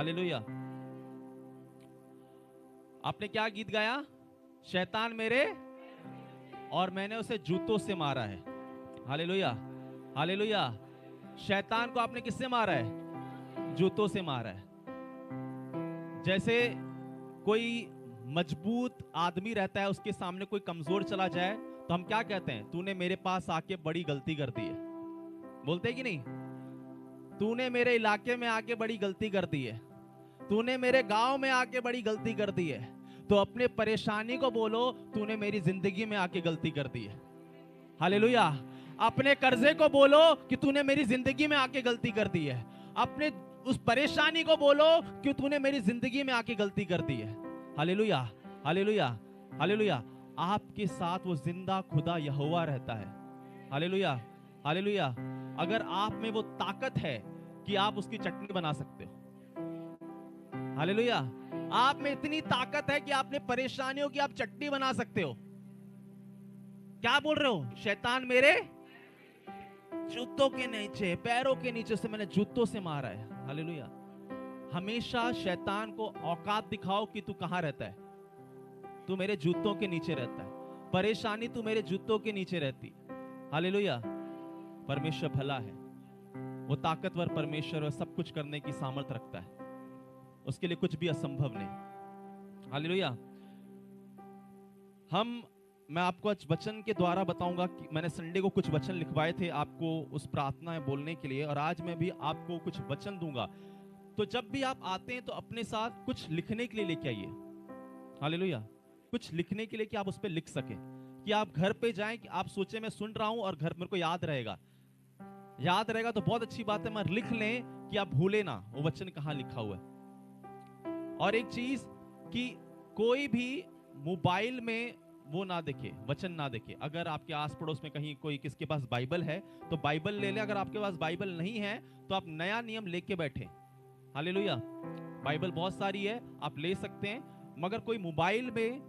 Hallelujah. आपने क्या गीत गाया? शैतान मेरे और मैंने उसे जूतों से मारा है। Hallelujah, hallelujah. शैतान को आपने किससे मारा है? जूतों से मारा है। जैसे कोई मजबूत आदमी रहता है, उसके सामने कोई कमजोर चला जाए तो हम क्या कहते हैं? तूने मेरे पास आके बड़ी गलती कर दी है। बोलते हैं कि नहीं? तूने मेरे इलाके में आके बड़ी गलती कर दी है, तूने मेरे गांव में आके बड़ी गलती कर दी है। तो अपने परेशानी को बोलो, तूने मेरी जिंदगी में आके गलती कर दी है। हालेलुया। अपने कर्जे को बोलो कि तूने मेरी जिंदगी में आके गलती कर दी है। अपने उस परेशानी को बोलो कि तूने मेरी जिंदगी में आके गलती कर दी है। Hallelujah, hallelujah, hallelujah. आपके साथ वो जिंदा खुदा यहोवा रहता है। Hallelujah, hallelujah. अगर आप में वो ताकत है कि आप उसकी चटनी बना सकते हो। हालेलुया। आप में इतनी ताकत है कि आपने परेशानियों की आप चटनी बना सकते हो। क्या बोल रहे हो? शैतान मेरे जूतों के नीचे, पैरों के नीचे से मैंने जूतों से मारा है। हालेलुया। हमेशा शैतान को औकात दिखाओ कि तू कहां रहता है। तू मेरे जूतों के नीचे रहता है। परेशानी तू मेरे जूतों के नीचे रहती। हालेलुया। परमेश्वर भला है, वो ताकतवर परमेश्वर है, सब कुछ करने की सामर्थ रखता है, उसके लिए कुछ भी असंभव नहीं। हालेलुया। मैं आपको आज वचन के द्वारा बताऊंगा कि मैंने संडे को कुछ वचन लिखवाए थे आपको उस प्रार्थना में बोलने के लिए, और आज मैं भी आपको कुछ वचन दूंगा। तो जब भी आप आते हैं तो अपने साथ कुछ लिखने के लिए लेके आइए। हालेलुया। कुछ लिखने के लिए कि आप उस पर लिख सके, कि आप घर पे जाएं कि आप सोचे मैं सुन रहा हूं और घर मेरे को याद रहेगा। याद रहेगा तो बहुत अच्छी बात है, मैं लिख लें कि आप भूले ना वो वचन कहां लिखा हुआ है। और एक चीज कि कोई भी मोबाइल में वो ना देखे, वचन ना देखे। अगर आपके आस पड़ोस में कहीं कोई किसके पास बाइबल है तो बाइबल ले ले। अगर आपके पास बाइबल नहीं है तो आप नया नियम लेके बैठे। हालेलुया। बाइबल बहुत सारी है, आप ले सकते हैं, मगर कोई मोबाइल में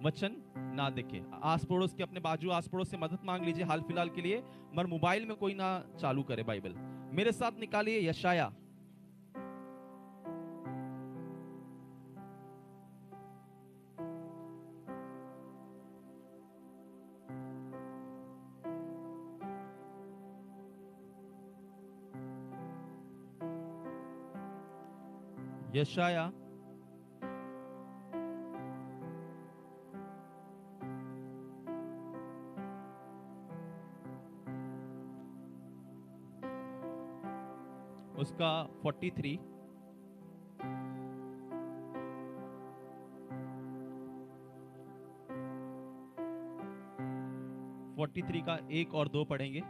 वचन ना देखे। आस पड़ोस के, अपने बाजू आस पड़ोस से मदद मांग लीजिए हाल फिलहाल के लिए, मगर मोबाइल में कोई ना चालू करे बाइबल। मेरे साथ निकालिए यशाया, यशाया उसका 43 का 1 और 2 पढ़ेंगे।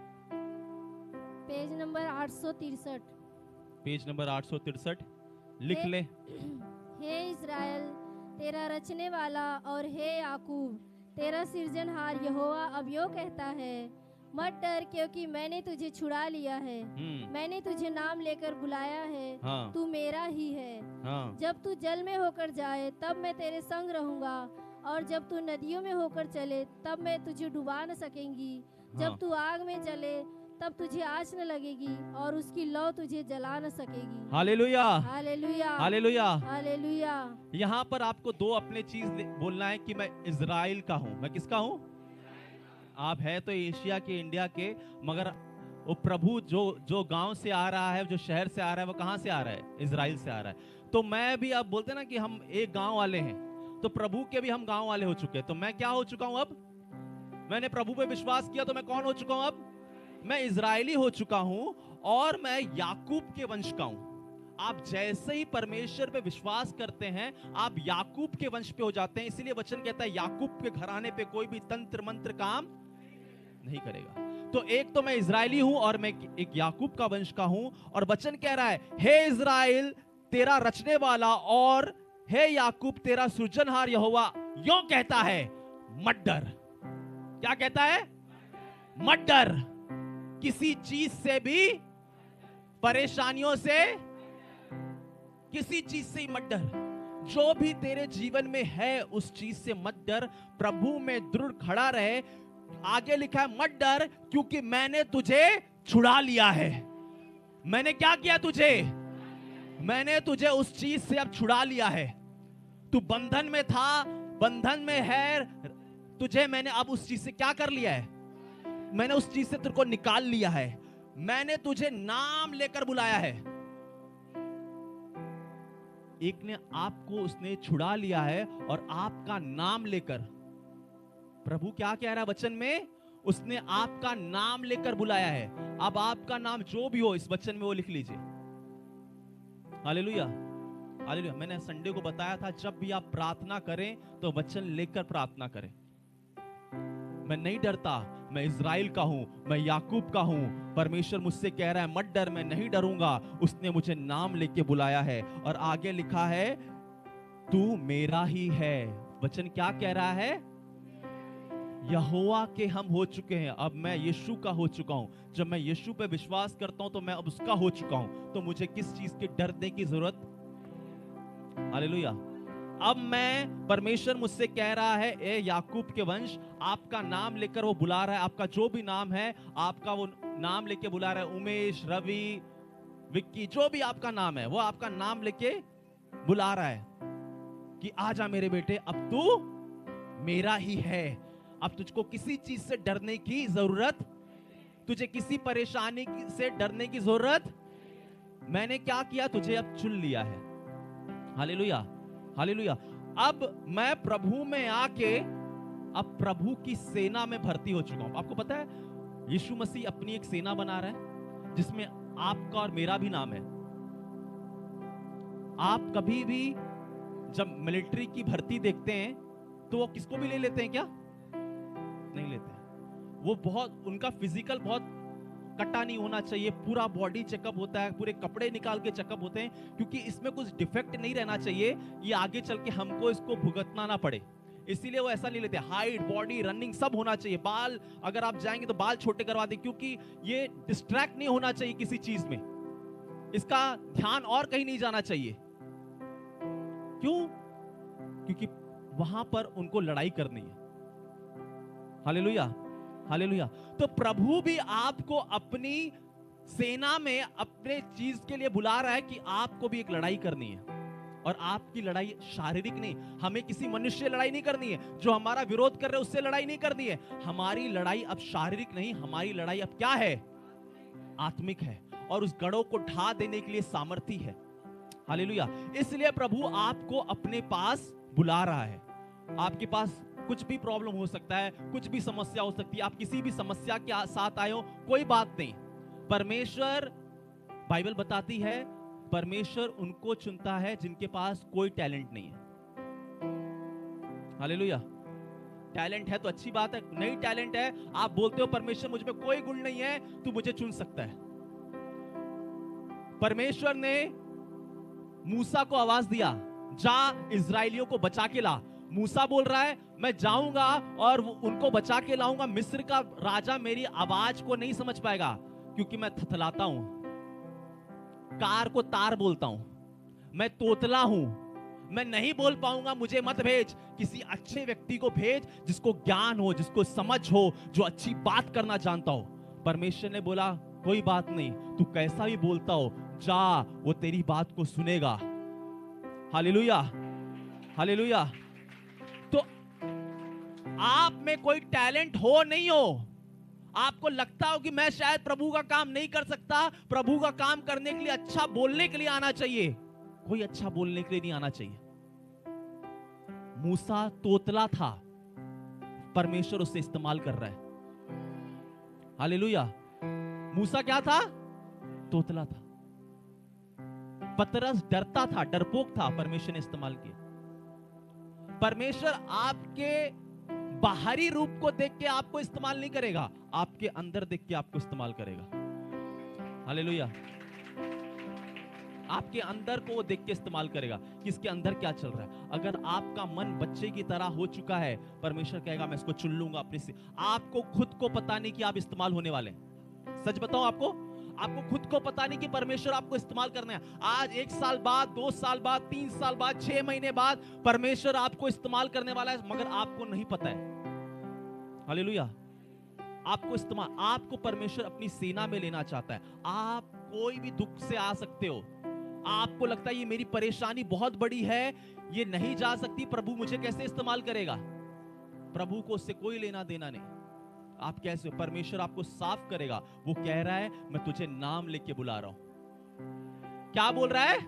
Page number 863। पेज नंबर 863 लिख ले। हे इज़राइल, तेरा रचने वाला और हे याकूब तेरा सृजनहार यहोवा अब यो कहता है, मत डर, क्योंकि मैंने तुझे छुड़ा लिया है। मैंने तुझे नाम लेकर बुलाया है। हाँ। तू मेरा ही है। हाँ। जब तू जल में होकर जाए तब मैं तेरे संग रहूंगा, और जब तू नदियों में होकर चले तब मैं तुझे डुबा न सकेंगी। जब तू आग में जले तब तुझे आँच न लगेगी, और उसकी लौ तुझे जला न सकेगी। Hallelujah, hallelujah, hallelujah, hallelujah. यहाँ पर आपको दो अपने चीज बोलना है कि मैं इजराइल का हूँ। मैं किसका हूँ? आप है तो एशिया के, इंडिया के, मगर वो प्रभु जो गांव से आ रहा है, जो शहर से आ रहा है, वो कहां से आ रहा है? इजराइल से आ रहा है। तो मैं भी, आप बोलते ना कि हम एक गांव वाले हैं, तो प्रभु के भी हम गांव वाले हो चुके हैं। तो मैं क्या हो चुका हूं अब? मैंने प्रभु पे विश्वास किया तो मैं कौन हो चुका हूं अब? मैं इजराइली हो चुका हूं, और मैं याकूब के वंश का हूं। आप जैसे ही परमेश्वर पे विश्वास करते हैं आप याकूब के वंश पे हो जाते हैं। इसलिए वचन कहता है याकूब के घराने पे कोई भी तंत्र मंत्र काम नहीं करेगा। तो एक तो मैं इजराइली हूं और मैं एक याकूब का वंश का हूं, और वचन कह रहा है हे इजराइल तेरा रचने वाला और हे याकूब तेरा सृजनहार यहोवा यो कहता है, मत डर। क्या कहता है? मत डर। किसी चीज से भी, परेशानियों से, किसी चीज से मत डर। जो भी तेरे जीवन में है उस चीज से मत डर, प्रभु में दृढ़ खड़ा रहे। आगे लिखा है मत डर, क्योंकि मैंने तुझे छुड़ा लिया है। मैंने क्या किया? तुझे मैंने तुझे उस चीज से अब छुड़ा लिया है। तू बंधन में था, बंधन में है, तुझे मैंने अब उस चीज से क्या कर लिया है? मैंने उस चीज से तेरे को निकाल लिया है। मैंने तुझे नाम लेकर बुलाया है। एक ने आपको उसने छुड़ा लिया है और आपका नाम लेकर, प्रभु क्या कह रहा है वचन में? उसने आपका नाम लेकर बुलाया है। अब आपका नाम जो भी हो इस वचन में वो लिख लीजिए। Hallelujah, hallelujah. मैंने संडे को बताया था, जब भी आप प्रार्थना करें तो वचन लेकर प्रार्थना करें। मैं नहीं डरता, मैं इज़राइल का हूं, मैं याकूब का हूं। परमेश्वर मुझसे कह रहा है मत डर, मैं नहीं डरूंगा। उसने मुझे नाम लेके बुलाया है। और आगे लिखा है तू मेरा ही है। वचन क्या कह रहा है? यहोवा के हम हो चुके हैं, अब मैं यीशु का हो चुका हूं। जब मैं यीशु पे विश्वास करता हूं तो मैं अब उसका हो चुका हूं। तो मुझे किस चीज के डरने की जरूरत? हालेलुया। अब मैं, परमेश्वर मुझसे कह रहा है, ए याकूब के वंश, आपका नाम लेकर वो बुला रहा है। आपका जो भी नाम है, आपका वो नाम लेके बुला रहा है। उमेश, रवि, विक्की, जो भी आपका नाम है, वो आपका नाम लेके बुला रहा है कि आजा मेरे बेटे, अब तू मेरा ही है। अब तुझको किसी चीज से डरने की जरूरत, तुझे किसी परेशानी से डरने की जरूरत। मैंने क्या किया? तुझे अब चुन लिया है। Hallelujah, hallelujah. अब मैं प्रभु में आके अब प्रभु की सेना में भर्ती हो चुका हूं। आपको पता है यीशु मसीह अपनी एक सेना बना रहा है जिसमें आपका और मेरा भी नाम है। आप कभी भी जब मिलिट्री की भर्ती देखते हैं तो वो किसको भी ले लेते हैं क्या? नहीं लेते हैं। वो बहुत, उनका फिजिकल बहुत कट्टा नहीं होना चाहिए, पूरा बॉडी चेकअप होता है, पूरे कपड़े निकाल के चेकअप होते हैं, क्योंकि इसमें कुछ डिफेक्ट नहीं रहना चाहिए, ये आगे चल के हमको इसको भुगतना ना पड़े। इसीलिए वो ऐसा नहीं लेते। हाइट, बॉडी, रनिंग सब होना चाहिए। बाल, अगर आप जाएंगे तो बाल छोटे करवा दें, क्योंकि ये डिस्ट्रैक्ट नहीं होना चाहिए किसी चीज में, इसका ध्यान और कहीं नहीं जाना चाहिए। क्यों? क्योंकि वहां पर उनको लड़ाई करनी है। Hallelujah, hallelujah. तो प्रभु भी आपको अपनी सेना में अपने चीज के लिए बुला रहा है कि आपको भी एक लड़ाई करनी है। और आपकी लड़ाई शारीरिक नहीं, हमें किसी मनुष्य से लड़ाई नहीं करनी है। जो हमारा विरोध कर रहे हैं उससे लड़ाई नहीं करनी है। हमारी लड़ाई अब शारीरिक नहीं, हमारी लड़ाई अब क्या है? आत्मिक है। और उस गढ़ों को ढा देने के लिए सामर्थी है। हालेलुया। इसलिए प्रभु आपको अपने पास बुला रहा है। आपके पास कुछ भी प्रॉब्लम हो सकता है, कुछ भी समस्या हो सकती है, आप किसी भी समस्या के साथ आए हो, कोई बात नहीं। परमेश्वर, बाइबल बताती है, परमेश्वर उनको चुनता है जिनके पास कोई टैलेंट नहीं है। हालेलुया। टैलेंट है तो अच्छी बात है, नहीं टैलेंट है, आप बोलते हो परमेश्वर मुझ में कोई गुण नहीं है, तू मुझे चुन सकता है। परमेश्वर ने मूसा को आवाज दिया, जा इजराइलियों को बचा के ला। मूसा बोल रहा है मैं जाऊंगा और उनको बचा के लाऊंगा। मिस्र का राजा मेरी आवाज को नहीं समझ पाएगा, क्योंकि मैं थथलाता हूं, कार को तार बोलता हूं, मैं तोतला हूं, मैं नहीं बोल पाऊंगा, मुझे मत भेज। किसी अच्छे व्यक्ति को भेज जिसको ज्ञान हो, जिसको समझ हो, जो अच्छी बात करना जानता हो। परमेश्वर ने बोला कोई बात नहीं, तू कैसा भी बोलता हो, जा, वो तेरी बात को सुनेगा। Hallelujah, hallelujah. तो आप में कोई टैलेंट हो नहीं हो, आपको लगता हो कि मैं शायद प्रभु का काम नहीं कर सकता, प्रभु का काम करने के लिए अच्छा बोलने के लिए आना चाहिए, कोई अच्छा बोलने के लिए नहीं आना चाहिए। मूसा तोतला था, परमेश्वर उसे इस्तेमाल कर रहा है। हालेलुया। मूसा क्या था? तोतला था। पतरस डरता था, डरपोक था, परमेश्वर ने इस्तेमाल किया। परमेश्वर आपके बाहरी रूप को देख के आपको इस्तेमाल नहीं करेगा, आपके अंदर देख के आपको इस्तेमाल करेगा। हालेलुया। आपके अंदर को वो देख के इस्तेमाल करेगा कि इसके अंदर क्या चल रहा है। अगर आपका मन बच्चे की तरह हो चुका है, परमेश्वर कहेगा मैं इसको चुन लूंगा अपने से। आपको खुद को पता नहीं कि आप इस्तेमाल होने वाले हैं। सच बताओ, आपको खुद को पता नहीं कि परमेश्वर आपको इस्तेमाल करना है। आज 1 साल बाद, 2 साल बाद, 3 साल बाद, 6 महीने बाद परमेश्वर आपको इस्तेमाल करने वाला है, मगर आपको नहीं पता है। हालेलुया। आपको परमेश्वर अपनी सेना में लेना चाहता है। आप कोई भी दुख से आ सकते हो, आपको लगता है ये मेरी परेशानी बहुत बड़ी है, ये नहीं जा सकती, प्रभु मुझे कैसे इस्तेमाल करेगा? प्रभु को उससे कोई लेना देना नहीं। आप कैसे, परमेश्वर आपको साफ करेगा। वो कह रहा है मैं तुझे नाम लेके बुला रहा हूं। क्या बोल रहा है?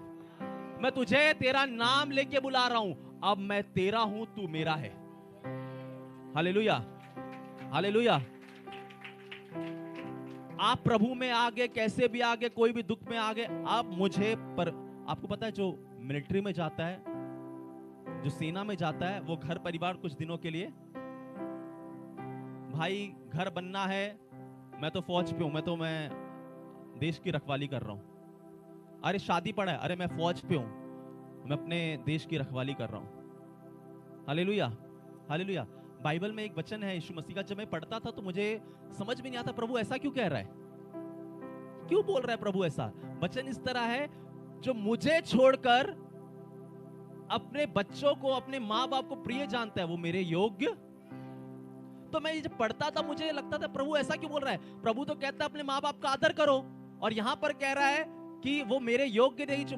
मैं तुझे तेरा नाम लेके बुला रहा हूं, अब मैं तेरा हूं, तू मेरा है। Hallelujah, hallelujah. आप प्रभु में आगे, कैसे भी आगे, कोई भी दुख में आगे, आप मुझे पर आपको पता है जो मिलिट्री में जाता है, जो सेना में जाता है, वो घर परिवार कुछ दिनों के लिए, भाई घर बनना है, मैं तो फौज पे हूं, मैं देश की रखवाली कर रहा हूं। अरे शादी पड़ा है, अरे मैं फौज पे हूं, मैं अपने देश की रखवाली कर रहा हूं। Hallelujah, hallelujah. बाइबल में एक वचन है यीशु मसीह का, जब मैं पढ़ता था तो मुझे समझ में नहीं आता प्रभु ऐसा क्यों कह रहा है, क्यों बोल रहा है प्रभु ऐसा। वचन इस तरह है, जो मुझे छोड़कर अपने बच्चों को, अपने माँ बाप को प्रिय जानता है, वो मेरे योग्य। तो मैं जब पढ़ता था मुझे लगता था प्रभु ऐसा क्यों बोल रहा है। प्रभु तो कहता है अपने माँ बाप का आदर करो, और यहां पर कह रहा है कि वो मेरे योग्य नहीं, जो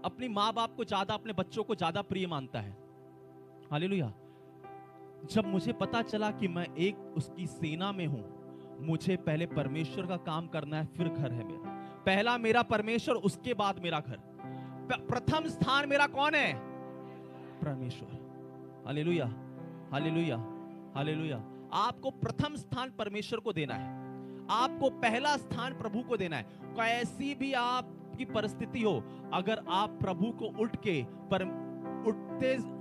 अपनी माँ बाप को ज्यादा, अपने बच्चों को ज्यादा प्रिय मानता है। हालेलुया। जब मुझे पता चला कि मैं एक उसकी सेना में हूं, मुझे पहले परमेश्वर का काम करना है, फिर घर है मेरा। पहला मेरा परमेश्वर, उसके बाद मेरा घर। प्रथम स्थान मेरा कौन है? परमेश्वर। Hallelujah, hallelujah, hallelujah. आपको प्रथम स्थान परमेश्वर को देना है, आपको पहला स्थान प्रभु को देना है। कैसी भी आपकी परिस्थिति हो, अगर आप प्रभु को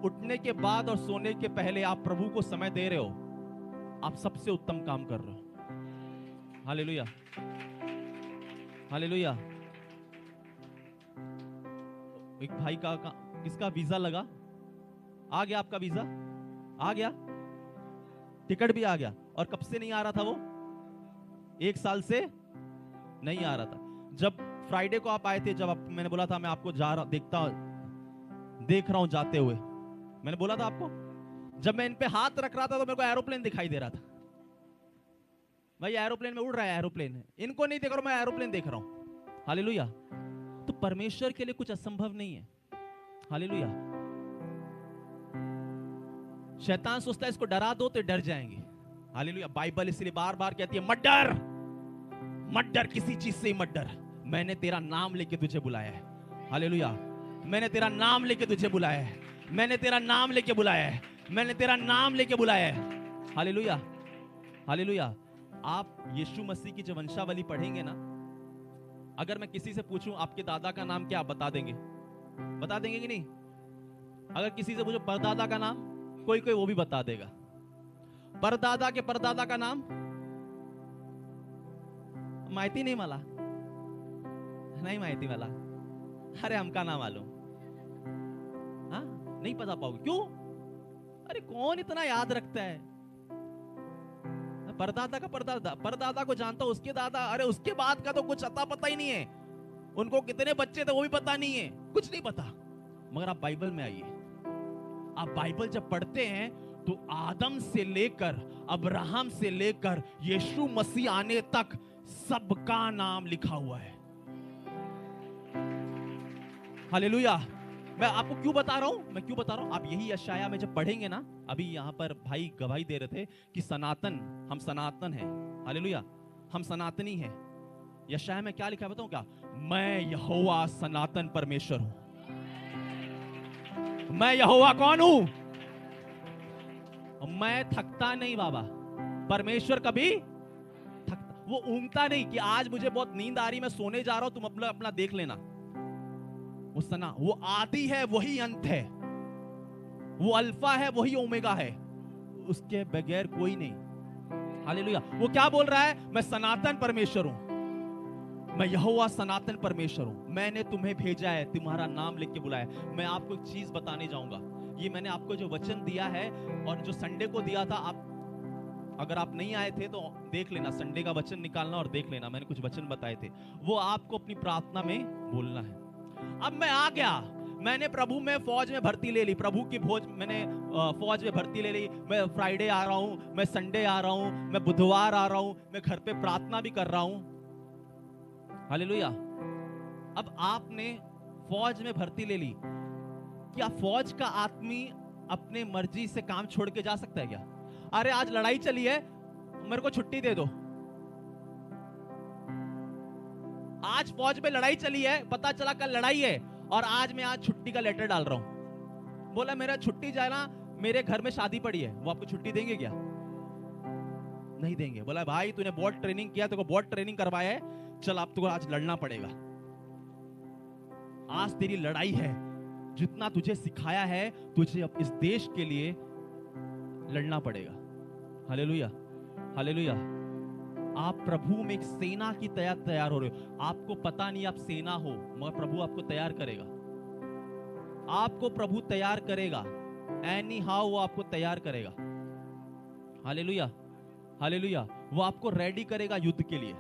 उठने के बाद और सोने के पहले आप प्रभु को समय दे रहे हो, आप सबसे उत्तम काम कर रहे हो। Hallelujah, hallelujah. एक भाई का किसका वीजा लगा, आ गया, आपका वीजा आ गया, टिकट भी आ गया, और कब से नहीं आ रहा था वो? 1 साल से नहीं आ रहा था। जब फ्राइडे को आप आए थे, जब मैंने बोला था मैं आपको देख रहा हूं जाते हुए, मैंने बोला था आपको, जब मैं इन पे हाथ रख रहा था तो मेरे को एरोप्लेन दिखाई दे रहा था। भाई एरोप्लेन में उड़ रहा है, एरोप्लेन, इनको नहीं देख रहा हूं, मैं एरोप्लेन देख रहा हूं। हालेलुया। तो परमेश्वर के लिए कुछ असंभव नहीं है। हालेलुया। शैतान सोचता है इसको डरा दो तो डर जाएंगे। हालेलुया। बाइबल इसलिए बार बार कहती है मत डर, मत डर, किसी चीज से ही मत डर, मैंने तेरा नाम लेके तुझे बुलाया है। हालेलुया। मैंने तेरा नाम लेके तुझे बुलाया है, मैंने तेरा नाम लेके बुलाया है, मैंने तेरा नाम लेके बुलाया है। Hallelujah, hallelujah. आप यीशु मसीह की जो वंशावली पढ़ेंगे ना, अगर मैं किसी से पूछूं आपके दादा का नाम क्या, आप बता देंगे? बता देंगे कि नहीं? अगर किसी से पूछो परदादा का नाम, कोई कोई वो भी बता देगा। परदादा के परदादा का नाम माहिती नहीं मला, नहीं माहिती मला, अरे हमका नाम मालूम, हाँ नहीं पता पाओगे, क्यों? अरे कौन इतना याद रखता है? परदादा का परदादा, परदादा को जानता हूं, उसके दादा, अरे उसके बाद का तो कुछ अता पता ही नहीं है। उनको कितने बच्चे थे वो भी पता नहीं है, कुछ नहीं पता। मगर आप बाइबल में आइए, आप बाइबल जब पढ़ते हैं तो आदम से लेकर, अब्राहम से लेकर यीशु मसीह आने तक सबका नाम लिखा हुआ है। हालेलुया। मैं आपको क्यों बता रहा हूं, मैं क्यों बता रहा हूं, आप यही यशाया में जब पढ़ेंगे ना, अभी यहां पर भाई गवाही दे रहे थे कि सनातन, हम सनातन हैं। हालेलुया, हम सनातनी हैं। यशाया में क्या लिखा है बताऊं क्या? मैं यहोवा सनातन परमेश्वर हूं। मैं यहोवा कौन हूं? मैं थकता नहीं बाबा। परमेश्वर कभी थकता, वो ऊँगता नहीं कि आज मुझे बहुत नींद आ रही, मैं सोने जा रहा हूं, तुम अपना अपना देख लेना। वो सना, वो आदि है, वही अंत है, वो अल्फा है, वही ओमेगा है, उसके बगैर कोई नहीं। हालेलुया। वो क्या बोल रहा है? मैं सनातन परमेश्वर हूं, मैं यहोवा सनातन परमेश्वर हूं, मैंने तुम्हें भेजा है, तुम्हारा नाम लिख के बुलाया। मैं आपको एक चीज बताने जाऊंगा, ये मैंने आपको जो वचन दिया है और जो संडे को दिया था, आप अगर आप नहीं आए थे तो देख लेना, संडे का वचन निकालना और देख लेना, मैंने कुछ वचन बताए थे, वो आपको अपनी प्रार्थना में बोलना है। अब मैं आ गया, मैंने प्रभु में फौज में भर्ती ले ली, प्रभु की मैंने फौज में भर्ती ले ली। मैं फ्राइडे आ रहा हूं, मैं संडे आ रहा हूं, मैं बुधवार आ रहा हूं, मैं घर पे प्रार्थना भी कर रहा हूं। हालेलुया। अब आपने फौज में भर्ती ले ली। क्या फौज का आदमी अपने मर्जी से काम छोड़ के जा सकता है क्या? अरे आज लड़ाई चली है, मेरे को छुट्टी दे दो। आज फौज में लड़ाई चली है, पता चला कल लड़ाई है, और आज मैं आज छुट्टी का लेटर डाल रहा हूं। बोला मेरा छुट्टी जाना, मेरे घर में शादी पड़ी है, वो आपको छुट्टी देंगे क्या? नहीं देंगे। बोला भाई तूने बहुत ट्रेनिंग किया, तेरे को बहुत ट्रेनिंग करवाया है, चल अब तुझको आज लड़ना पड़ेगा। आज तेरी लड़ाई है, जितना तुझे सिखाया है तुझे अब इस देश के लिए लड़ना पड़ेगा। Hallelujah, hallelujah. आप प्रभु में एक सेना की तैयार हो रहे हो। आपको पता नहीं आप सेना हो, मगर प्रभु आपको तैयार करेगा। आपको प्रभु तैयार करेगा, एनी हाउ वो आपको तैयार करेगा। Hallelujah, hallelujah. वो आपको रेडी करेगा युद्ध के लिए।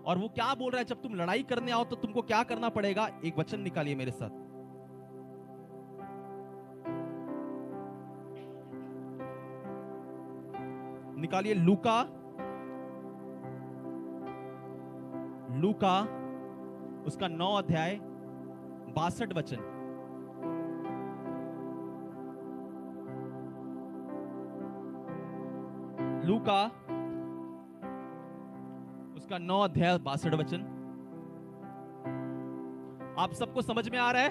और वो क्या बोल रहा है, जब तुम लड़ाई करने आओ तो तुमको क्या करना पड़ेगा? एक वचन निकालिए मेरे साथ। निकालिए लूका, लूका उसका 9 अध्याय 62 वचन। लूका उसका 9 अध्याय 62 वचन। आप सबको समझ में आ रहा है?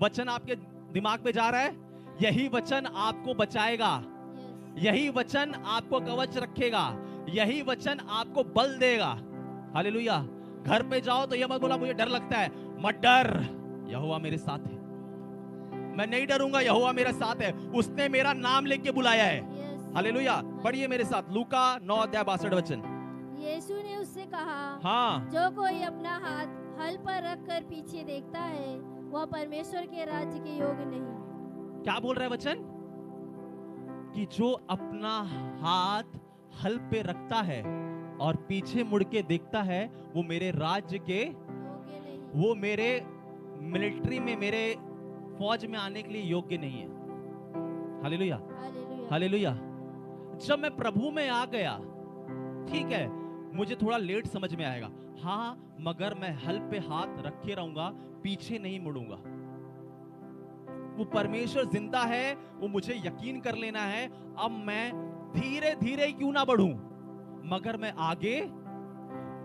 वचन आपके दिमाग में जा रहा है? यही वचन आपको बचाएगा, यही वचन आपको कवच रखेगा, यही वचन आपको बल देगा। हालेलुया। घर पे जाओ तो यह मत बोला मुझे डर लगता है, मत डर, यहोवा मेरे साथ है। मैं नहीं डरूंगा, यहोवा मेरे साथ है, उसने मेरा नाम लेके बुलाया है। हालेलुया। पढ़िए मेरे साथ लूका 9 अध्याय 62 वचन। यीशु ने उससे कहा, हाँ, जो कोई अपना हाथ हल पर रखकर पीछे देखता है वह परमेश्वर के राज्य के योग्य नहीं। क्या बोल रहा है वचन? कि जो अपना हाथ हल पे रखता है और पीछे मुड़ के देखता है वो मेरे राज्य के योग्य नहीं, वो मेरे मिलिट्री में, मेरे फौज में आने के लिए योग्य नहीं है। Hallelujah, hallelujah. जब मैं प्रभु में आ गया, ठीक है, मुझे थोड़ा लेट समझ में आएगा, हाँ, मगर मैं हल पे हाथ रखे रहूंगा, पीछे नहीं मुड़ूंगा। वो परमेश्वर जिंदा है, वो मुझे यकीन कर लेना है। अब मैं धीरे धीरे क्यों ना बढ़ूं, मगर मैं आगे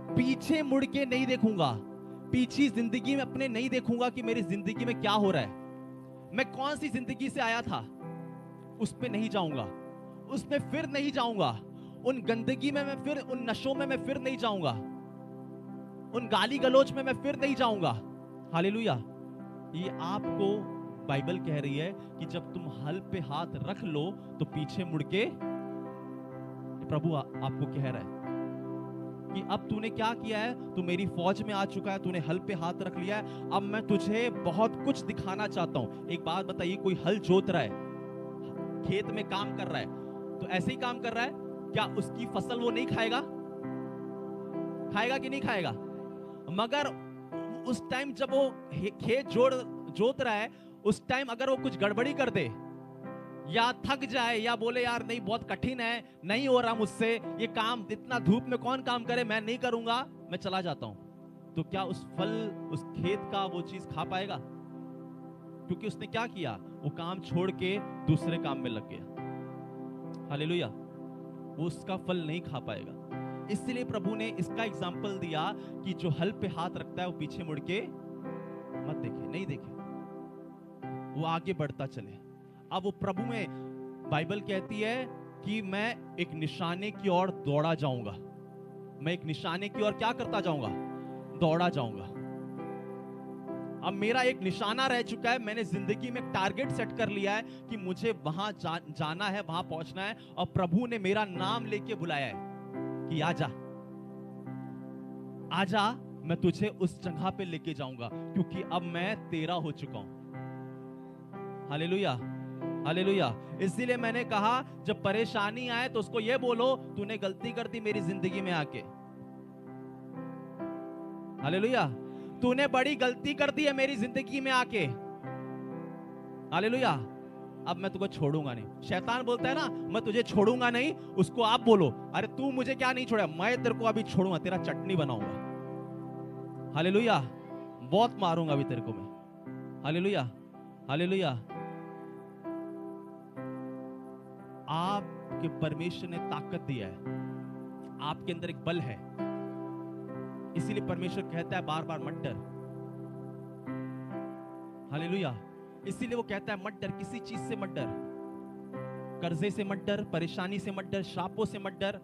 पीछे मुड़ के नहीं देखूंगा, पीछे जिंदगी में अपने नहीं देखूंगा कि मेरी जिंदगी में क्या हो रहा है। मैं कौन सी जिंदगी से आया था उस पे नहीं जाऊंगा, उसमें फिर नहीं जाऊंगा, उन गंदगी में मैं फिर, उन नशों में मैं फिर नहीं जाऊंगा, उन गाली गलोच में मैं फिर नहीं जाऊंगा। हालेलुया। ये आपको बाइबल कह रही है कि जब तुम हल पे हाथ रख लो तो पीछे मुड़ के, प्रभु आपको कह रहा है कि अब तूने क्या किया है, तू मेरी फौज में आ चुका है, तूने हल पे हाथ रख लिया है, अब मैं तुझे बहुत कुछ दिखाना चाहता हूं। एक बात बताइए, कोई हल जोत रहा है, खेत में काम कर रहा है, तो ऐसे ही काम कर रहा है, क्या उसकी फसल वो नहीं खाएगा? खाएगा कि नहीं खाएगा? मगर उस टाइम जब वो खेत जोत रहा है, उस टाइम अगर वो कुछ गड़बड़ी कर दे या थक जाए या बोले यार नहीं बहुत कठिन है, नहीं हो रहा मुझसे ये काम, इतना धूप में कौन काम करे, मैं नहीं करूंगा, मैं चला जाता हूं, तो क्या उस फल, उस खेत का वो चीज खा पाएगा? क्योंकि उसने क्या किया, वो काम छोड़ के दूसरे काम में लग गया। हालेलुया। वो उसका फल नहीं खा पाएगा। इसलिए प्रभु ने इसका एग्जाम्पल दिया कि जो हल पे हाथ रखता है वो पीछे मुड़ के मत देखे, नहीं देखे, वो आगे बढ़ता चले। अब वो प्रभु में बाइबल कहती है कि मैं एक निशाने की ओर दौड़ा जाऊंगा, मैं एक निशाने की ओर क्या करता जाऊंगा, दौड़ा जाऊंगा। अब मेरा एक निशाना रह चुका है, मैंने जिंदगी में टारगेट सेट कर लिया है कि मुझे वहां जाना है, वहां पहुंचना है, और प्रभु ने मेरा नाम लेके बुलाया है कि आजा, आजा, मैं तुझे उस जगह पे लेके जाऊंगा, क्योंकि अब मैं तेरा हो चुका हूं। Hallelujah, hallelujah. इसीलिए मैंने कहा जब परेशानी आए तो उसको ये बोलो तूने गलती कर दी मेरी जिंदगी में आके। हालेलुया। तूने बड़ी गलती कर दी है मेरी जिंदगी में आके। हालेलुया। अब मैं तुझको छोड़ूंगा नहीं। शैतान बोलता है ना मैं तुझे छोड़ूंगा नहीं, उसको आप बोलो अरे तू मुझे क्या नहीं छोड़ा, मैं तेरे को अभी छोड़ूंगा, तेरा चटनी बनाऊंगा। हालेलुया। बहुत मारूंगा अभी तेरे को मैं। Hallelujah, hallelujah. आपके परमेश्वर ने ताकत दिया है, आपके अंदर एक बल है, इसीलिए परमेश्वर कहता है बार बार मत डर। हालेलुया। इसीलिए वो कहता है मत डर, किसी चीज से मत डर, कर्जे से मत डर, परेशानी से मत डर, श्रापों से मत डर।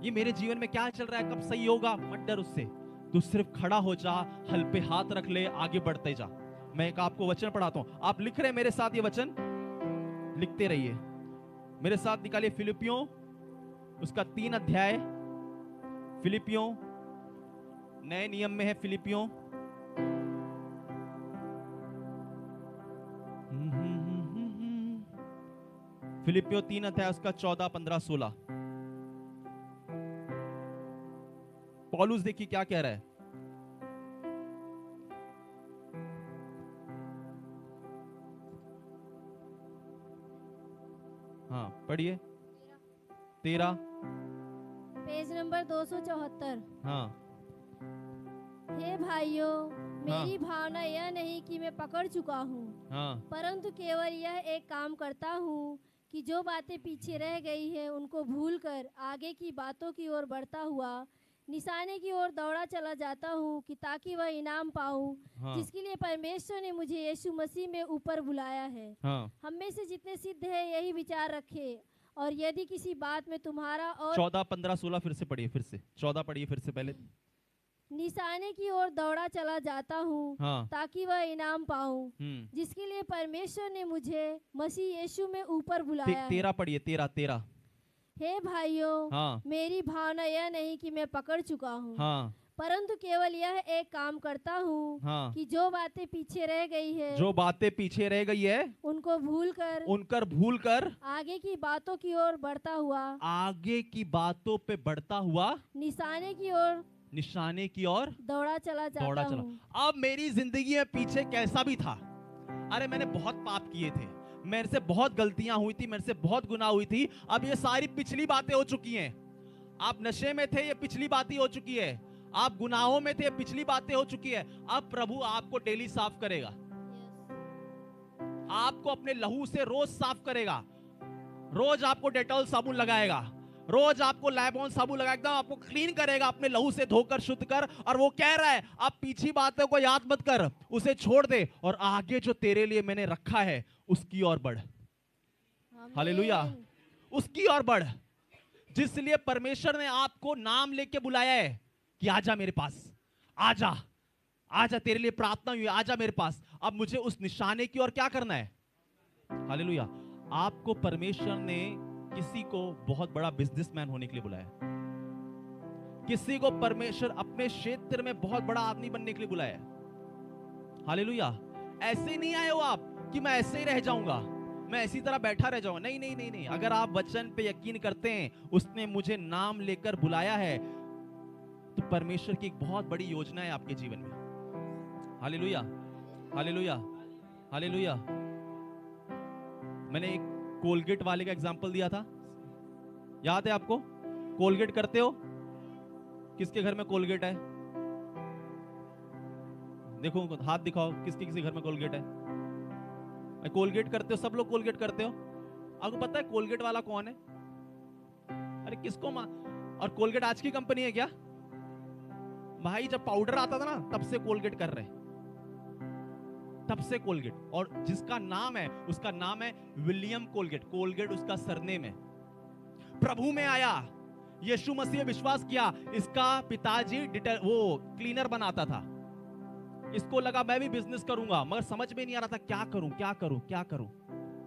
ये मेरे जीवन में क्या चल रहा है, कब सही होगा, मत डर उससे। तू सिर्फ खड़ा हो जा, हल पे हाथ रख ले, आगे बढ़ते जा। मैं एक आपको वचन पढ़ाता हूं, आप लिख रहे हैं मेरे साथ, ये वचन लिखते रहिए, मेरे साथ निकालिए। फिलिपियों उसका 3 अध्याय, फिलिपियों नए नियम में है, फिलिपियों फिलिपियों 3 अध्याय उसका 14, 15, 16। पौलुस देखिए क्या कह रहा है। हाँ पढ़िए। 13 पेज नंबर 274। हाँ हे भाइयों, मेरी भावना यह नहीं कि मैं पकड़ चुका हूँ, हाँ परंतु केवल यह एक काम करता हूँ कि जो बातें पीछे रह गई है उनको भूलकर आगे की बातों की ओर बढ़ता हुआ निशाने की ओर दौड़ा चला जाता हूँ, कि ताकि वह इनाम पाऊँ हाँ जिसके लिए परमेश्वर ने मुझे यीशु मसीह में ऊपर बुलाया है। हाँ। हम में से जितने सिद्ध है यही विचार रखे, और यदि किसी बात में तुम्हारा और 14, 15, 16 फिर से पढ़िए, फिर से 14 पढ़िए, फिर से पहले। निशाने की ओर दौड़ा चला जाता हूँ, हाँ ताकि वह इनाम पाऊँ जिसके लिए परमेश्वर ने मुझे मसीह यीशु में ऊपर बुलाया है। 13 पढ़िए, 13। हे भाइयों, हाँ मेरी भावना यह नहीं कि मैं पकड़ चुका हूँ, हाँ परंतु केवल यह एक काम करता हूँ हाँ। कि जो बातें पीछे रह गई है जो बातें पीछे रह गई है उनको भूल कर आगे की बातों की ओर बढ़ता हुआ, आगे की बातों पे बढ़ता हुआ निशाने की ओर दौड़ा चला जाता हूँ। अब मेरी जिंदगी में पीछे कैसा भी था, अरे मैंने बहुत पाप किए थे, मेरे से बहुत गलतियां हुई थी, मेरे से बहुत गुनाह हुई थी, अब ये सारी पिछली बातें हो चुकी हैं। आप नशे में थे, ये पिछली बातें हो चुकी है। आप गुनाहों में थे, पिछली बातें हो चुकी है। अब प्रभु आपको डेली साफ करेगा, आपको अपने लहू से रोज साफ करेगा, रोज आपको डेटॉल साबुन लगाएगा, रोज आपको लैबॉन साबुन लगाएगा, एकदम आपको क्लीन करेगा, अपने लहू से धोकर शुद्ध कर। और वो कह रहा है अब पीछे बातों को याद मत कर, उसे छोड़ दे और आगे जो तेरे लिए मैंने रखा है उसकी ओर बढ़। हालेलुया, उसकी ओर बढ़, जिसलिए परमेश्वर ने आपको नाम लेके बुलाया है कि आजा मेरे पास, आजा आजा, तेरे लिए प्रार्थना हुई, आजा मेरे पास। अब मुझे उस निशाने की ओर क्या करना है। हालेलुया। आपको परमेश्वर ने किसी को बहुत बड़ा बिजनेसमैन होने के लिए बुलाया, किसी को परमेश्वर अपने क्षेत्र में बहुत बड़ा आदमी बनने के लिए बुलाया। हालेलुया। ऐसे नहीं आए हो आप कि मैं ऐसे ही रह जाऊंगा, मैं ऐसी तरह बैठा रह जाऊंगा। नहीं नहीं नहीं नहीं, अगर आप वचन पे यकीन करते हैं, उसने मुझे नाम लेकर बुलाया है, तो परमेश्वर की एक बहुत बड़ी योजना है आपके जीवन में। Hallelujah, hallelujah, hallelujah. मैंने एक कोलगेट वाले का एग्जांपल दिया था, याद है आपको? कोलगेट करते हो? किसके घर में कोलगेट है? देखो हाथ दिखाओ, किसके किसी घर में कोलगेट है? कोलगेट करते हो? सब लोग कोलगेट करते हो? आपको पता है कोलगेट वाला कौन है? अरे किसको और कोलगेट आज की कंपनी है क्या भाई? जब पाउडर आता था ना तब से कोलगेट कर रहे, तब से कोलगेट। और जिसका नाम है उसका नाम है विलियम कोलगेट, कोलगेट उसका सरनेम है। प्रभु में आया, यीशु मसीह विश्वास किया, इसका पिताजी वो क्लीनर बनाता था, इसको लगा मैं भी बिजनेस करूंगा, मगर समझ में नहीं आ रहा था क्या करूं क्या करूं क्या करूं,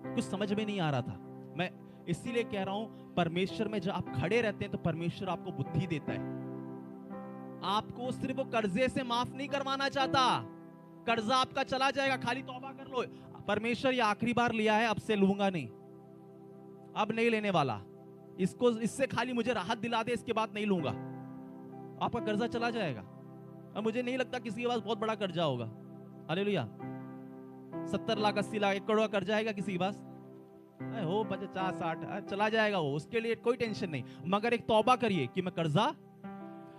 कुछ समझ में नहीं आ रहा था। मैं इसीलिए कह रहा हूं, परमेश्वर में जब आप खड़े रहते हैं तो परमेश्वर आपको बुद्धि देता है। आपको सिर्फ कर्जे से माफ नहीं करवाना चाहता, कर्जा आपका चला जाएगा, खाली तौबा कर लो। परमेश्वर ये आखिरी बार लिया है, अब से लूंगा नहीं, अब नहीं लेने वाला, इसको इससे खाली मुझे राहत दिला दे, इसके बाद नहीं लूंगा। आपका कर्जा चला जाएगा। और मुझे नहीं लगता किसी के पास बहुत बड़ा कर्जा होगा। हालेलुया। 70 लाख 80 लाख 1 करोड़ कर्जा है किसी के पास? हो 50 60 चला जाएगा वो, उसके लिए कोई टेंशन नहीं। मगर एक तौबा करिए कि मैं कर्जा।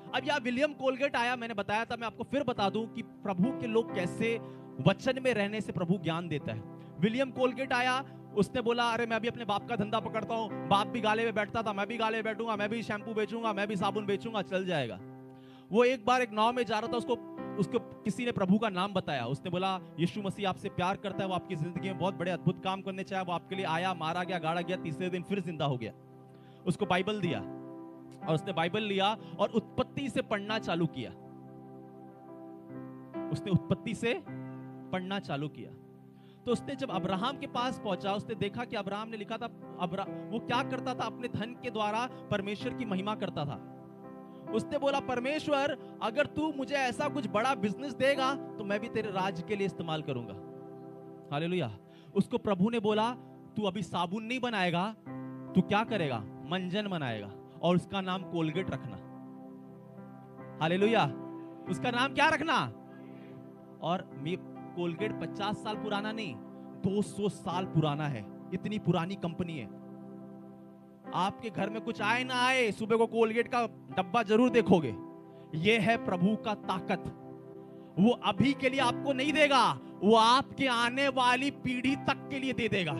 अब यह विलियम कोलगेट आया, मैंने बताया था, मैं आपको फिर बता दूं कि प्रभु के लोग कैसे वचन में रहने से प्रभु ज्ञान देता है। विलियम कोलगेट आया, उसने बोला अरे मैं भी अपने बाप का धंधा पकड़ता हूं, बाप भी गाले में बैठता था, मैं भी गाले में बैठूंगा, मैं भी शैम्पू बेचूंगा, मैं भी साबुन बेचूंगा, चल जाएगा। वो एक बार एक नाव में जा रहा था, उसको किसी ने प्रभु का नाम बताया। उसने बोला यीशु मसीह आपसे प्यार करता है, वो आपकी जिंदगी में बहुत बड़े अद्भुत काम करने चाहे, वो आपके लिए आया, मारा गया, गाड़ा गया, तीसरे दिन फिर जिंदा हो गया। उसको बाइबल दिया और उसने बाइबल लिया और उत्पत्ति से पढ़ना चालू किया। उसने उत्पत्ति से पढ़ना चालू किया। तो उसने जब अब्राहम के पास पहुंचा, उसने देखा कि अब्राहम ने लिखा था, वो क्या करता था, अपने धन के द्वारा परमेश्वर की महिमा करता था। उसने बोला परमेश्वर अगर तू मुझे ऐसा कुछ बड़ा बिजनेस देगा तो मैं भी तेरे राज्य के लिए इस्तेमाल करूंगा। हालेलुया। उसको प्रभु ने बोला तू अभी साबुन नहीं बनाएगा, तू क्या करेगा, मंजन बनाएगा और उसका नाम कोलगेट रखना। हालेलुया। उसका नाम क्या रखना? और कोलगेट 50 साल पुराना नहीं, 200 साल पुराना है। इतनी पुरानी कंपनी है। आपके घर में कुछ आए ना आए, सुबह को कोलगेट का डब्बा जरूर देखोगे। यह है प्रभु का ताकत। वो अभी के लिए आपको नहीं देगा, वो आपके आने वाली पीढ़ी तक के लिए दे देगा।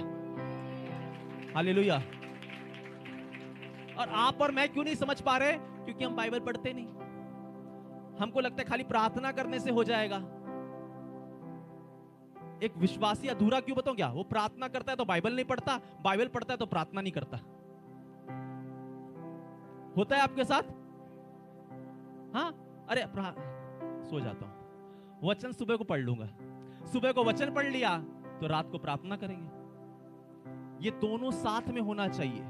हालेलुया। और आप और मैं क्यों नहीं समझ पा रहे? क्योंकि हम बाइबल पढ़ते नहीं। हमको लगता है खाली प्रार्थना करने से हो जाएगा। एक विश्वासी अधूरा क्यों बताऊं क्या? वो प्रार्थना करता है तो बाइबल नहीं पढ़ता, बाइबल पढ़ता है तो प्रार्थना नहीं करता। होता है आपके साथ? हाँ, अरे सो जाता हूं, वचन सुबह को पढ़ लूंगा। सुबह को वचन पढ़ लिया तो रात को प्रार्थना करेंगे। ये दोनों साथ में होना चाहिए,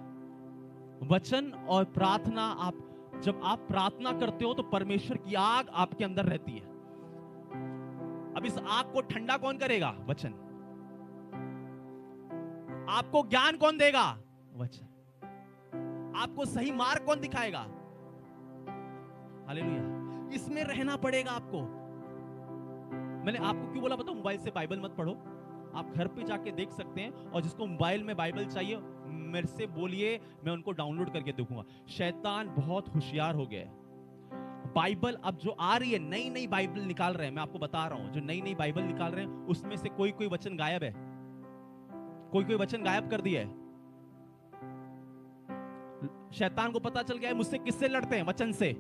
वचन और प्रार्थना। आप जब आप प्रार्थना करते हो तो परमेश्वर की आग आपके अंदर रहती है। अब इस आग को ठंडा कौन करेगा? वचन। आपको ज्ञान कौन देगा? वचन। आपको सही मार्ग कौन दिखाएगा? हालेलुया। इसमें रहना पड़ेगा आपको। मैंने आपको क्यों बोला बताओ, मोबाइल से बाइबल मत पढ़ो। आप घर पे जाके देख सकते हैं, और जिसको मोबाइल में बाइबल चाहिए मेरे से बोलिए, मैं उनको डाउनलोड करके देखूंगा। शैतान बहुत होशियार हो गया है। बाइबल अब जो आ रही है, नई नई बाइबल निकाल रहे हैं, मैं आपको बता रहा हूं, जो नई नई बाइबल निकाल रहे हैं उसमें से कोई कोई वचन गायब है, कोई कोई वचन गायब कर दिया है। शैतान को पता चल गया है मुझसे किससे लड़ते हैं? वचन से।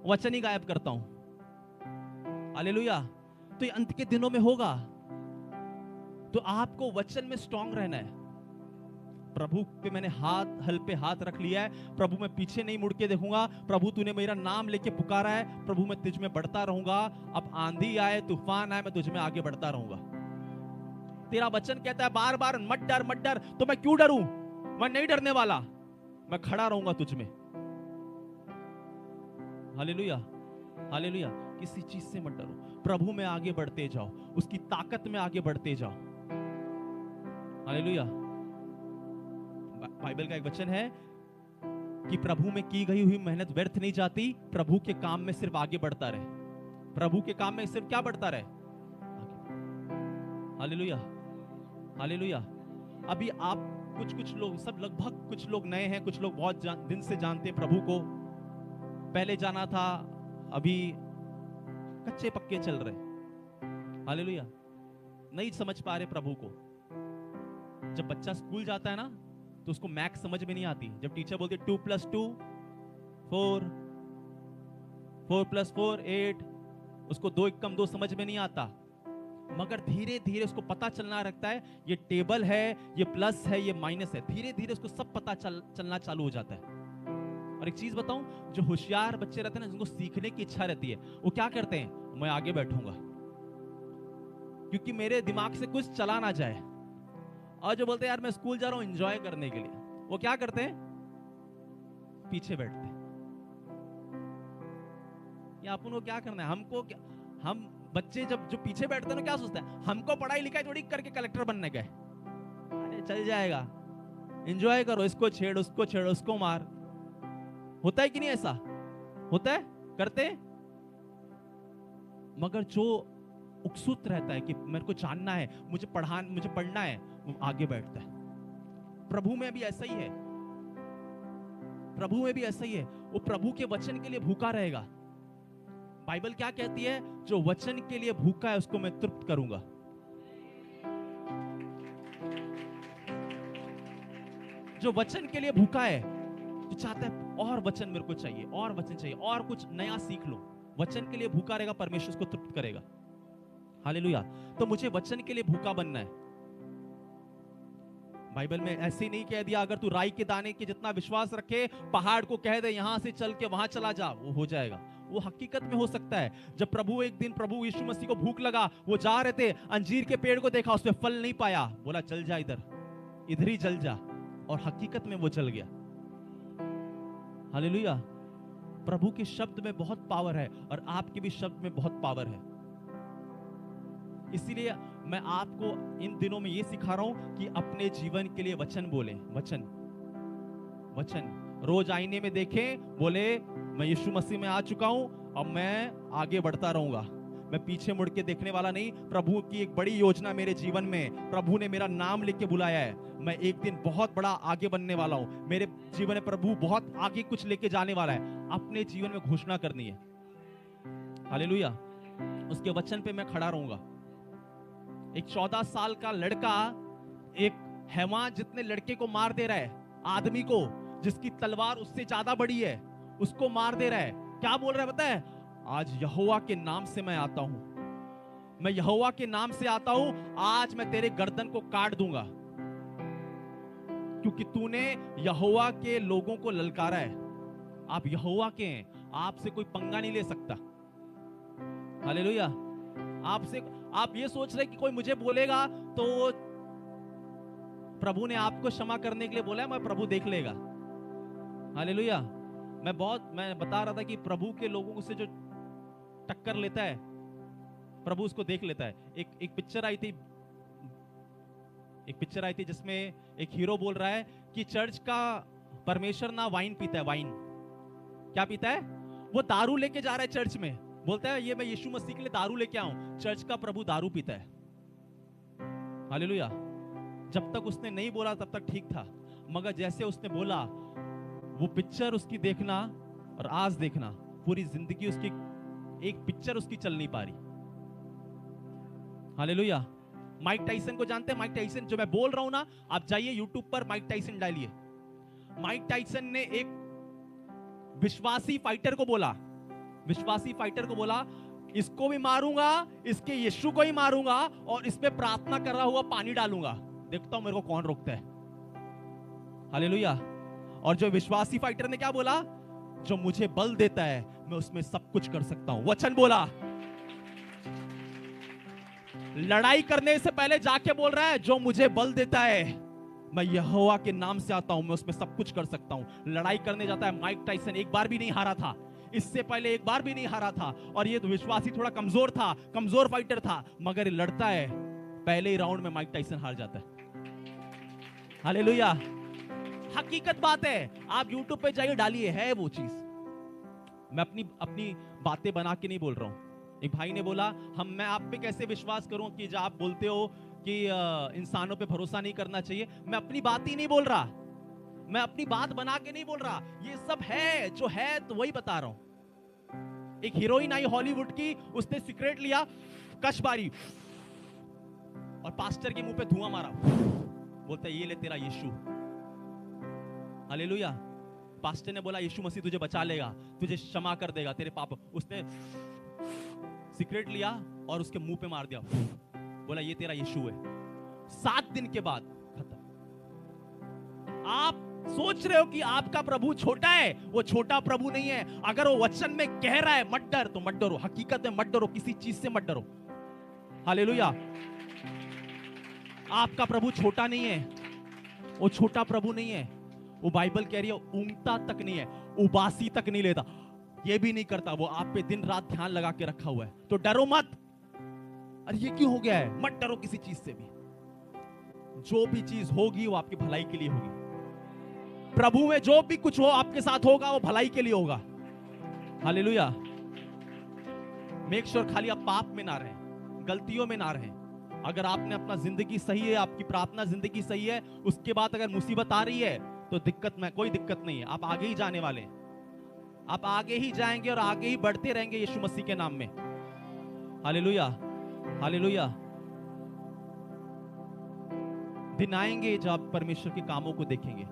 वचन ही गायब करता हूं। हालेलुया। तो ये अंत के दिनों में होगा, तो आपको वचन में स्ट्रांग रहना है। प्रभु पे मैंने हल पे हाथ रख लिया है। प्रभु मैं पीछे नहीं मुड़ के देखूंगा। प्रभु तूने मेरा नाम लेके पुकारा है, प्रभु मैं तुझ में बढ़ता रहूंगा। अब आंधी आए, तूफान आए, मैं तुझ में आगे बढ़ता रहूंगा। तेरा वचन कहता है बार बार मत डर मत डर, तो मैं क्यों डरूं? मैं नहीं डरने वाला, मैं खड़ा रहूंगा तुझ में। Hallelujah, hallelujah. किसी चीज से मत डरो, प्रभु में आगे बढ़ते जाओ, उसकी ताकत में आगे बढ़ते जाओ। हालेलुया। बाइबल का एक वचन है कि प्रभु में की गई हुई मेहनत व्यर्थ नहीं जाती। प्रभु के काम में सिर्फ आगे बढ़ता रहे। प्रभु के काम में सिर्फ क्या बढ़ता रहे? Hallelujah, hallelujah. अभी आप कुछ लोग, सब लगभग कुछ लोग नए हैं, कुछ लोग बहुत दिन से जानते हैं प्रभु को। पहले जाना था, अभी कच्चे पक्के चल रहे। हालेलुया। नहीं समझ पा रहे प्रभु को। जब बच्चा स्कूल जाता है ना, तो उसको मैथ्स समझ में नहीं आती। जब टीचर बोलती 2 + 2 4, 4 + 4 8, उसको 2 × 2 समझ में नहीं आता। मगर धीरे धीरे उसको पता चलना लगता है, ये टेबल है, ये प्लस है, ये माइनस है। धीरे धीरे उसको सब पता चलना चालू हो जाता है। और एक चीज बताऊं, जो होशियार बच्चे रहते हैं ना, जिनको सीखने की इच्छा रहती है, वो क्या करते हैं? मैं आगे बैठूंगा क्योंकि मेरे दिमाग से कुछ चला ना जाए। और जो बोलते हैं यार मैं स्कूल जा रहा हूं एंजॉय करने के लिए, वो क्या करते हैं? पीछे बैठते हैं। या अपन को क्या करना है? हमको क्या, हम बच्चे जब जो पीछे बैठते हैं ना, क्या सोचते हैं? हमको पढ़ाई लिखाई थोड़ी करके कलेक्टर बनने गए। अरे चल जाएगा, एंजॉय करो, इसको छेड़, उसको छेड़, उसको मार। होता है कि नहीं? ऐसा होता है, करते हैं। मगर जो उत्सुक रहता है कि मेरे को जानना है, मुझे पढ़ना है, वो आगे बैठता है। प्रभु में भी ऐसा ही है, प्रभु में भी ऐसा ही है। वो प्रभु के वचन के लिए भूखा रहेगा। बाइबल क्या कहती है? जो वचन के लिए भूखा है उसको मैं तृप्त करूंगा। जो वचन के लिए भूखा है, जो चाहता है और वचन मेरे को चाहिए, और वचन चाहिए, और कुछ नया सीख लो, वचन के लिए भूखा रहेगा, परमेश्वर उसको तृप्त करेगा। हालेलुया। तो मुझे वचन के लिए भूखा बनना है। बाइबल में ऐसे ही नहीं कह दिया अगर तू राई के दाने के जितना विश्वास रखे, पहाड़ को कह दे यहां से चल के वहां चला जा, वो हो जाएगा। वो हकीकत में हो सकता है। जब एक दिन प्रभु यीशु मसीह को भूख लगा, वो जा रहे थे, अंजीर के पेड़ को देखा, उसमें फल नहीं पाया, बोला चल जा इधर ही चल जा, और हकीकत में वो चल गया। हालेलुया। प्रभु के शब्द में बहुत पावर है, और आपके भी शब्द में बहुत पावर है। इसीलिए मैं आपको इन दिनों में ये सिखा रहा हूं कि अपने जीवन के लिए वचन बोलें। वचन रोज आईने में देखें, बोले मैं यीशु मसीह में आ चुका हूं, अब मैं आगे बढ़ता रहूंगा, मैं पीछे मुड़ के देखने वाला नहीं। प्रभु की एक बड़ी योजना मेरे जीवन में, प्रभु ने मेरा नाम लेके बुलाया है, मैं एक दिन बहुत बड़ा आगे बनने वाला हूं, मेरे जीवन में प्रभु बहुत आगे कुछ लेके जाने वाला है। अपने जीवन में घोषणा करनी है। हालेलुया। उसके वचन पे मैं खड़ा रहूंगा। एक 14 साल का लड़का एक हैवान जितने लड़के को मार दे रहा है, आदमी को जिसकी तलवार उससे ज्यादा बड़ी है, उसको मार दे रहा है। क्या बोल रहा है पता है? आज यहोवा के नाम से मैं आता हूं, मैं यहोवा के नाम से आता हूं, आज मैं तेरे गर्दन को काट दूंगा, क्योंकि तूने यहोवा के लोगों को ललकारा है। आप यहोवा के हैं, आपसे कोई पंगा नहीं ले सकता। हालेलुया। आप ये सोच रहे कि कोई मुझे बोलेगा तो प्रभु ने आपको क्षमा करने के लिए बोला है, मैं प्रभु देख लेगा। हालेलुया। मैं बता रहा था कि प्रभु के लोगों से जो टक्कर लेता है, प्रभु उसको देख लेता है। एक पिक्चर आई थी जिसमें एक हीरो बोल रहा है कि चर्च का परमेश्वर ना वाइन पीता है। वाइन क्या पीता है? वो दारू लेके जा रहा है चर्च में, बोलता है ये मैं यीशु मसीह के लिए दारू लेके आऊं। चर्च का प्रभु दारू पीता है। हालेलुया। जब तक उसने नहीं बोला तब तक ठीक था, मगर जैसे उसने बोला, वो पिक्चर उसकी देखना और आज देखना, पूरी जिंदगी उसकी एक पिक्चर उसकी चल नहीं पा रही। हालेलुया। माइक टाइसन को जानते हैं? माइक टाइसन, जो मैं बोल रहा हूं ना, आप जाइए यूट्यूब पर माइक टाइसन डालिए। माइक टाइसन ने एक विश्वासी फाइटर को बोला, इसको भी मारूंगा, इसके यीशु को ही मारूंगा, और इसमें प्रार्थना कर रहा हुआ पानी डालूंगा, देखता हूं मेरे को कौन रोकता है। हालेलुया। और जो विश्वासी फाइटर ने क्या बोला? जो मुझे बल देता है मैं उसमें सब कुछ कर सकता हूं। वचन बोला। लड़ाई करने से पहले जाके बोल रहा है, जो मुझे बल देता है, मैं यहोवा के नाम से आता हूं, मैं उसमें सब कुछ कर सकता हूं। लड़ाई करने जाता है। माइक टाइसन एक बार भी नहीं हारा था, इससे पहले एक बार भी नहीं हारा था, और ये तो विश्वासी थोड़ा कमजोर था, कमजोर फाइटर था, मगर लड़ता है, पहले ही राउंड में माइक टाइसन हार जाता है। हालेलुया। हकीकत बात है, आप यूट्यूब पे जाइए, डालिए, है वो चीज। मैं अपनी बातें बना के नहीं बोल रहा हूं। एक भाई ने बोला, मैं आप पे कैसे विश्वास करूं कि जो आप बोलते हो कि इंसानों पे भरोसा नहीं करना चाहिए। मैं अपनी बात ही नहीं बोल रहा, मैं अपनी बात बना के नहीं बोल रहा, ये सब है जो है तो वही बता रहा हूं। एक हीरोइन आई हॉलीवुड की, उसने सिगरेट लिया, कश मारी और पास्टर के मुंह पे धुआं मारा, बोलता है ये ले तेरा यीशु। हालेलुया। पास्टर ने बोला यीशु मसीह तुझे बचा लेगा, तुझे क्षमा कर देगा तेरे पाप। उसने सिगरेट लिया और उसके मुंह पे मार दिया, बोला ये तेरा यीशु है। 7 दिन के बाद खत्म। आप सोच रहे हो कि आपका प्रभु छोटा है, वो छोटा प्रभु नहीं है। अगर वो वचन में कह रहा है मत डर, तो मत डरो, हकीकत में मत डरो, किसी चीज से मत डरो। हालेलुया। आपका प्रभु छोटा नहीं है, वो छोटा प्रभु नहीं है। वो बाइबल कह रही है ऊँगता तक नहीं है, उबासी तक नहीं लेता, ये भी नहीं करता, वो आप पे दिन रात ध्यान लगा के रखा हुआ है। तो डरो मत। अरे ये क्यों हो गया है? मत डरो किसी चीज से भी। जो भी चीज होगी वो आपकी भलाई के लिए होगी। प्रभु में जो भी कुछ हो आपके साथ होगा, वो भलाई के लिए होगा। हालेलुया। मेक श्योर खाली आप पाप में ना रहें, गलतियों में ना रहें। अगर आपने अपना जिंदगी सही है, आपकी प्रार्थना जिंदगी सही है, उसके बाद अगर मुसीबत आ रही है तो कोई दिक्कत नहीं है, आप आगे ही जाने वाले हैं। आप आगे ही जाएंगे और आगे ही बढ़ते रहेंगे यीशु मसीह के नाम में। Hallelujah, hallelujah. दिन आएंगे जब आप परमेश्वर के कामों को देखेंगे।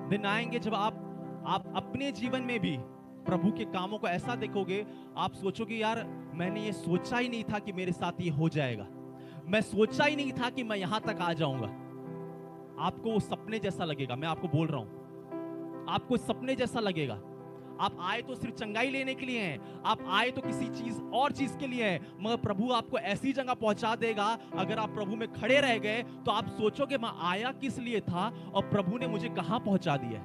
दिन आएंगे जब आप अपने जीवन में भी प्रभु के कामों को ऐसा देखोगे, आप सोचोगे यार मैंने ये सोचा ही नहीं था कि मेरे साथ ये हो जाएगा, मैं सोचा ही नहीं था कि मैं यहां तक आ जाऊंगा। आपको वो सपने जैसा लगेगा, मैं आपको बोल रहा हूं, आपको सपने जैसा लगेगा। आप आए तो सिर्फ चंगाई लेने के लिए हैं, आप आए तो किसी चीज और चीज के लिए हैं, मगर प्रभु आपको ऐसी जगह पहुंचा देगा। अगर आप प्रभु में खड़े रह गए तो आप सोचोगे मैं आया किस लिए था और प्रभु ने मुझे कहां पहुंचा दिया।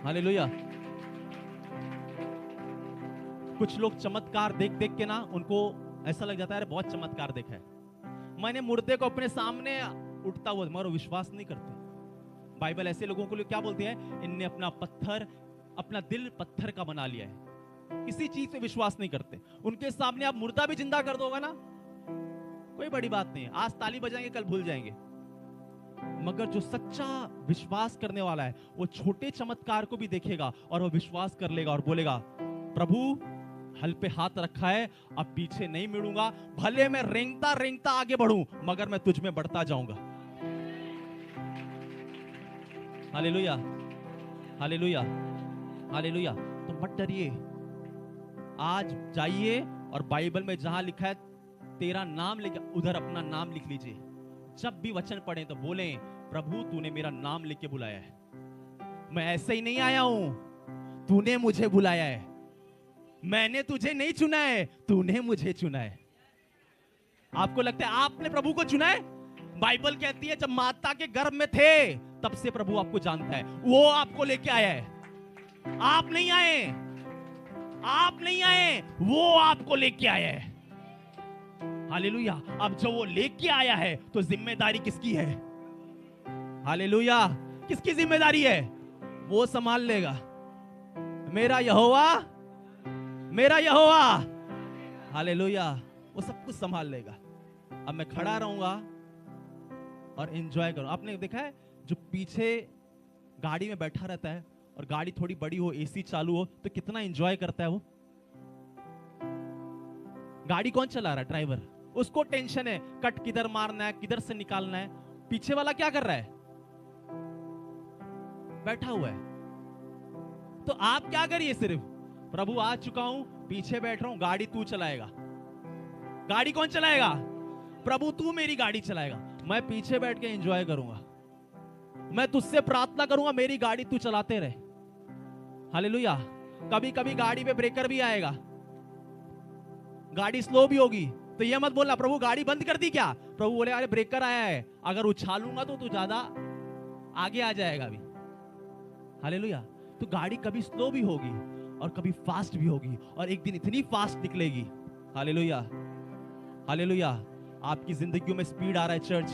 हालेलुया। कुछ लोग चमत्कार देख देख के ना उनको ऐसा लग जाता है अरे बहुत चमत्कार देखा है। मैंने मुर्दे को अपने सामने उठता हुआ, मगर विश्वास नहीं करते। बाइबल ऐसे लोगों को क्या बोलती है, इनने अपना दिल पत्थर का बना लिया है, किसी चीज पे विश्वास नहीं करते। उनके सामने आप मुर्दा भी जिंदा कर दोगे ना, कोई बड़ी बात नहीं है, आज ताली बजाएंगे कल भूल जाएंगे। मगर जो सच्चा विश्वास करने वाला है वो छोटे चमत्कार को भी देखेगा और वो विश्वास कर लेगा और बोलेगा प्रभु हल पे हाथ रखा है, अब पीछे नहीं मुड़ूंगा, भले मैं रेंगता रेंगता आगे बढ़ूं मगर मैं तुझ में बढ़ता जाऊंगा। Hallelujah, hallelujah, hallelujah. तो मत डरिए, आज जाइए और बाइबल में जहां लिखा है तेरा नाम लिख, उधर अपना नाम लिख लीजिए। जब भी वचन पढ़े तो बोले प्रभु तूने मेरा नाम लिख के बुलाया है, मैं ऐसे ही नहीं आया हूं, तूने मुझे बुलाया है, मैंने तुझे नहीं चुना है, तूने मुझे चुना है। आपको लगता है आपने प्रभु को चुना है? बाइबल कहती है जब माता के गर्भ में थे तब से प्रभु आपको जानता है, वो आपको लेके आया है। आप नहीं आए, आप नहीं आए, वो आपको लेके आया है। हालेलुया। अब जो वो लेके आया है तो जिम्मेदारी किसकी है? हालेलुया। किसकी जिम्मेदारी है? वो संभाल लेगा। मेरा यहोवा, मेरा यहोवा, हालेलुया, वो सब कुछ संभाल लेगा। अब मैं खड़ा रहूंगा और एंजॉय करूं। आपने देखा है जो पीछे गाड़ी में बैठा रहता है और गाड़ी थोड़ी बड़ी हो, एसी चालू हो तो कितना एंजॉय करता है वो। गाड़ी कौन चला रहा है? ड्राइवर। उसको टेंशन है कट किधर मारना है, किधर से निकालना है। पीछे वाला क्या कर रहा है? बैठा हुआ है। तो आप क्या करिए, सिर्फ प्रभु आ चुका हूं, पीछे बैठ रहा हूं, गाड़ी तू चलाएगा। गाड़ी कौन चलाएगा? प्रभु तू मेरी गाड़ी चलाएगा, मैं पीछे बैठ के एंजॉय करूंगा, मैं तुझसे प्रार्थना करूंगा मेरी गाड़ी तू चलाते रहे। हालेलुया। कभी कभी गाड़ी पे ब्रेकर भी आएगा, गाड़ी स्लो भी होगी, तो ये मत बोलना प्रभु गाड़ी बंद कर दी क्या। प्रभु बोले अरे ब्रेकर आया है, अगर उछालूंगा तो तू ज्यादा आगे आ जाएगा अभी। हालेलुया। तो गाड़ी कभी स्लो भी होगी और कभी फास्ट भी होगी, और एक दिन इतनी फास्ट निकलेगी। Hallelujah, hallelujah. आपकी जिंदगियों में स्पीड आ रहा है चर्च,